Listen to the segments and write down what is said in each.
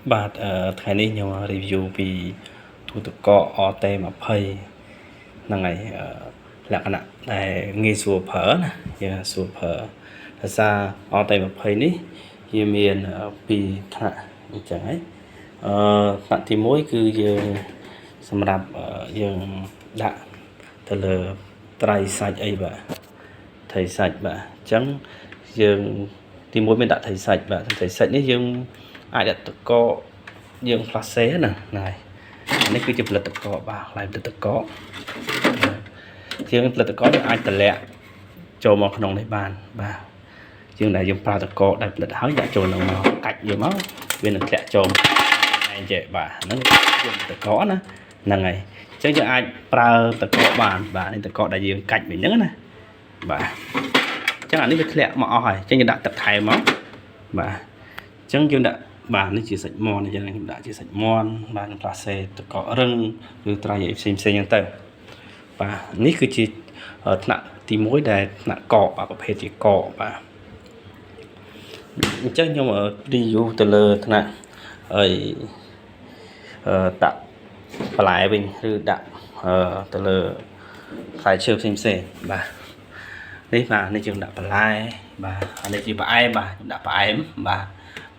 បាទថ្ងៃនេះខ្ញុំ review ពីទូទឹកកក OT20 ហ្នឹងហើយលក្ខណៈដែលងាយស្រួលប្រើណាយើងស្រួលប្រើដោយសារ OT20 នេះវាមានពីរថ្នាក់អញ្ចឹងហើយថ្នាក់ទី1គឺយើងសម្រាប់យើងដាក់ទៅលើត្រីសាច់អីបាទត្រីសាច់បាទអញ្ចឹងយើងទី1មានដាក់ត្រីសាច់បាទត្រីសាច់នេះយើងអាចដាក់ទឹកកកយើងផ្លាសេណាហើយនេះគឺជាផលិតកកបាទផ្លែផលិតកកយើងផលិតកកយើងអាចតម្លាក់ចូលមកក្នុងនេះបានបាទយើងដែលយើងប្រើតកកដែលផលិតហើយដាក់ចូលក្នុងមកកាច់យកមកវានឹងធ្លាក់ចូលឯងចេះបាទហ្នឹងយើងតកកណាហ្នឹងហើយអញ្ចឹងយើងអាចប្រើតកកបានបាទនេះតកកដែលយើងកាច់វិញហ្នឹងណាបាទអញ្ចឹងអានេះវាធ្លាក់មកអស់ហើយអញ្ចឹងយើងដាក់ទឹកថែមមកបាទអញ្ចឹងយើងដាក់បាទនេះជាសាច់មាន់អញ្ចឹងខ្ញុំដាក់ជាសាច់មាន់បាទខ្ញុំផ្លាសេទឹកកករឹងឬត្រីអីផ្សេងអញ្ចឹងទៅបាទនេះគឺជាថ្នាក់ទី1ដែលថ្នាក់កកបាទប្រភេទជាកកបាទអញ្ចឹងខ្ញុំ review ទៅលើថ្នាក់អីដាក់បន្លែវិញឬដាក់ទៅលើផ្លែឈើផ្សេងបាទនេះបាទនេះយើងដាក់បន្លែបាទអានេះជាផ្អែមបាទខ្ញុំដាក់ផ្អែមបាទ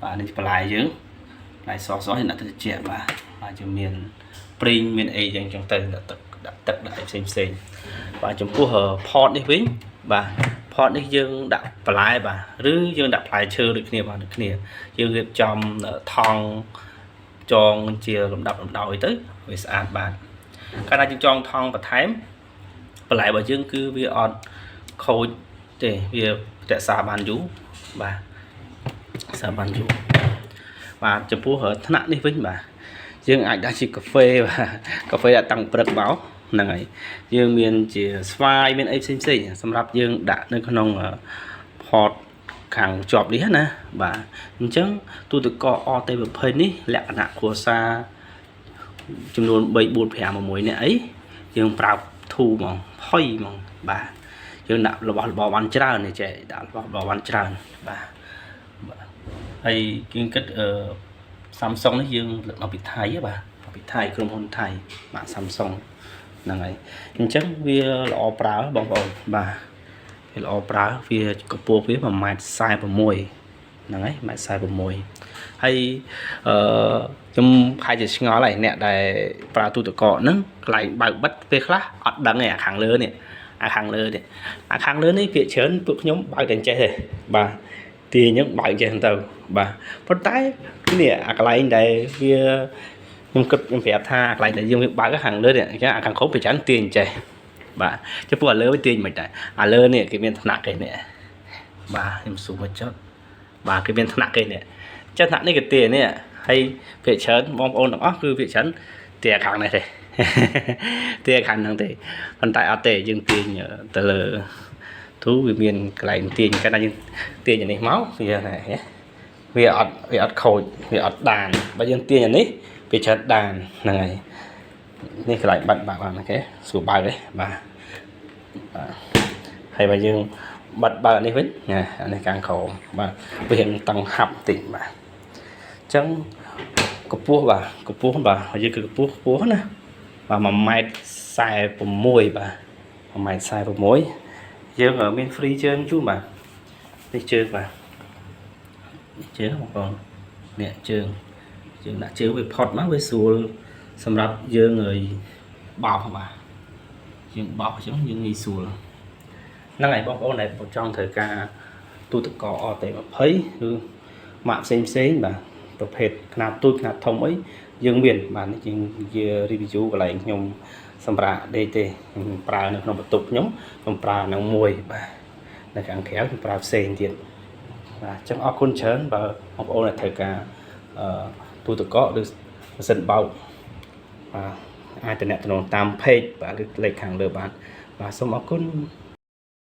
បាទនេះបន្លែយើងបន្លែសយើងដាក់ទៅត្រជាក់បាទយើងមានព្រីងមានអីយ៉ាងចឹងទៅដាក់ទឹកដាក់អីផ្សេងបាទចំពោះ pot នេះវិញបាទ pot នេះយើងដាក់បន្លែបាទឬយើងដាក់ផ្លែឈើដូចគ្នាបាទដូចគ្នាយើងរៀបចំថង់ចងជាលំដាប់លំដោយទៅវាស្អាតបាទកាលណាយើងចងថង់បន្ថែមបន្លែរបស់យើងគឺវាអត់ខូចទេវារក្សាបានយូរបាទរក្សាបានយូរបាទចំពោះថ្នាក់នេះវិញបាទយើងអាចដាក់ជាកាហ្វេបាទកាហ្វេដាក់តាំងព្រឹកមកហ្នឹងហើយយើងមានជាស្វាយមានអីផ្សេងសម្រាប់យើងដាក់នៅក្នុង pot ខាងជាប់នេះណាបាទអញ្ចឹងទូទឹកកក OT20 នេះលក្ខណៈគ្រួសារចំនួន3 4 5 6នាក់អីយើងប្រើធូរហ្មងផុយហ្មងបាទយើងដាក់របស់របរបានច្រើននេះចេះដាក់របស់របរបានច្រើនបាទហើយយើងគិតSamsung នេះយើងផលិតមកពីថៃបាទពីថៃក្រុមហ៊ុនថៃបាទ Samsung ហ្នឹងហើយអញ្ចឹងវាល្អប្រើបងប្អូនបាទវាល្អប្រើវាកម្ពស់វា1.46 ម៉ែត្រហ្នឹងហើយ1.46 ម៉ែត្រហើយខ្ញុំខែជាឆ្ងល់ហើយអ្នកដែលប្រើទូទឹកកកហ្នឹងកន្លែងបើកបិទពេលខ្លះអត់ដឹងទេអាខាងលើនេះខាងលើនេះភាគច្រើនពួកខ្ញុំបើកតែចេះទេបាទទាញហ្នឹងបើកចេះទៅបាទប៉ុន្តែនេះអាកន្លែងដែលវាខ្ញុំគិតខ្ញុំប្រាប់ថាកន្លែងដែលយើងបើកខាងលើនេះអញ្ចឹងអាខាងក្រោមវាច្រើនទាញចេះបាទចំពោះអាលើវាទាញមិនដែរអាលើនេះគេមានថ្នាក់គេនេះបាទខ្ញុំស៊ូមកចុចបាទគេមានថ្នាក់គេនេះចឹងថ្នាក់នេះគេទាញនេះហើយភាគច្រើនបងប្អូនទាំងអស់គឺភាគច្រើនទាញខាងនេះទេទាញខាងហ្នឹងទេប៉ុន្តែអត់ទេយើងទាញទៅលើទូវាមានកន្លែងទាញកាលណាយើងទាញអានេះមកវាអត់ខូចវាអត់ដានបើយើងទាញអានេះវាច្រើនដានហ្នឹងហើយនេះកន្លែងបាត់បានអូខេស្រួលបើកទេបាទហើយបើយើងបាត់បើកនេះវិញអានេះខាងក្រោមបាទវារៀងតឹងហាប់តិចបាទអញ្ចឹងកម្ពស់បាទយើងគឺកម្ពស់ណាបាទ1.46 ម៉ែត្របាទ1.46 ម៉ែត្រយើងមាន free ជើងជូនបាទនេះជើងបាទជើងបងប្អូននេះជើងដាក់ជើងវាផុតមកវាស្រួលសម្រាប់យើងបោសបាទយើងបោសអញ្ចឹងយើងងាយស្រួលហ្នឹងហើយបងប្អូនដែលចង់ត្រូវការទូទឹកកក OT20 ឬម៉ាកផ្សេងបាទប្រភេទຂະຫນាតទូចຂະຫນាតធំអីយើងមានបាទនេះជា review កន្លែងខ្ញុំសម្រាប់ដេកទេខ្ញុំប្រើនៅក្នុងបន្ទប់ខ្ញុំប្រើនៅមួយបាទនៅខាងក្រៅខ្ញុំប្រើផ្សេងទៀតបាទអញ្ចឹងអរគុណច្រើនបើបងប្អូនដែលត្រូវការទូទឹកកកឬម៉ាស៊ីនបោកបាទអាចតំណតាម page បាទឬលេខខាងលើបាទសូមអរគុណ